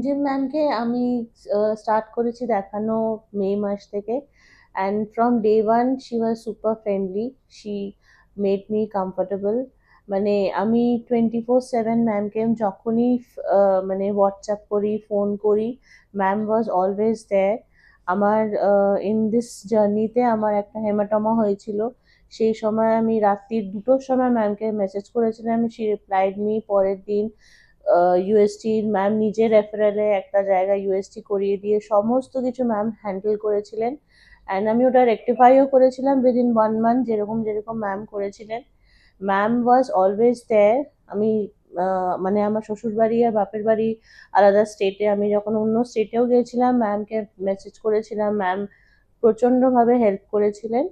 রিমঝিম ম্যামকে আমি স্টার্ট করেছি দেখানো মে মাস থেকে, and from day one she was super friendly. She made me comfortable. মানে আমি 24/7 ম্যামকে যখনই মানে হোয়াটসঅ্যাপ করি, ফোন করি, ম্যাম ওয়াজ অলওয়েজ দেয়ার। আমার ইন দিস জার্নিতে আমার একটা হেমাটোমা হয়েছিল, সেই সময় আমি রাত্রি 2টোর সময় ম্যামকে মেসেজ করেছিলাম, শি রিপ্লাইড মি পরের দিন। ইউএসটি ম্যাম নিজের রেফারেলে একটা জায়গায় ইউএসটি করিয়ে দিয়ে সমস্ত কিছু ম্যাম হ্যান্ডেল করেছিলেন, অ্যান্ড আমি ওটা রেকটিফাইও করেছিলাম উইদিন 1 মান্থ, যেরকম যেরকম ম্যাম করেছিলেন। Ma'am was always there. আমি মানে আমার শ্বশুর বাড়ি আর বাপের বাড়ি আলাদা স্টেটে, আমি যখন অন্য স্টেটেও গিয়েছিলাম ম্যামকে মেসেজ করেছিলাম, ম্যাম প্রচণ্ডভাবে হেল্প করেছিলেন।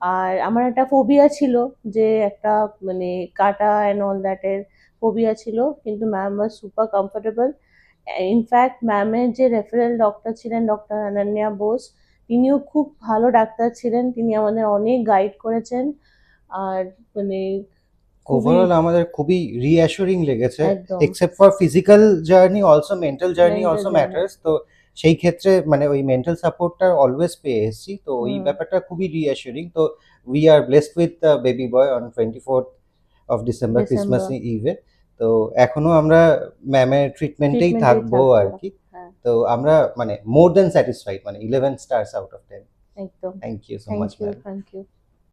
আর আমার একটা ফোবিয়া ছিল, যে একটা মানে কাটা অ্যান্ড অল দ্যাটের ফোবিয়া ছিল, কিন্তু ম্যাম ওয়াজ সুপার কমফোর্টেবল। ইনফ্যাক্ট ম্যামের যে রেফারেল ডক্টর ছিলেন, ডক্টর অনন্যা বোস, তিনিও খুব ভালো ডাক্তার ছিলেন, তিনি আমাদের অনেক গাইড করেছেন। আর মানে খুবই ওভারঅল আমাদের খুবই রিঅ্যাসুরিং লেগেছে। একদম except for physical journey also mental journey mental also journey. Matters. তো সেই ক্ষেত্রে মানে ওই মেন্টাল সাপোর্টটা অলওয়েজ পেয়ে এসেছি, তো ওই হুম। ব্যাপারটা খুবই রিঅ্যাসুরিং। তো we are blessed with baby boy on 24th of December Christmas December. ইভে। তো এখনো আমরা ম্যামের ট্রিটমেন্টেই ট্রিটমেন্টেই থাকবো থাকবো। আর কি। হ্যাঁ, তো আমরা মানে মোর দেন স্যাটিসফাইড, মানে 11 stars out of 10। একদম। Thank you so thank much you, ma'am. Thank you.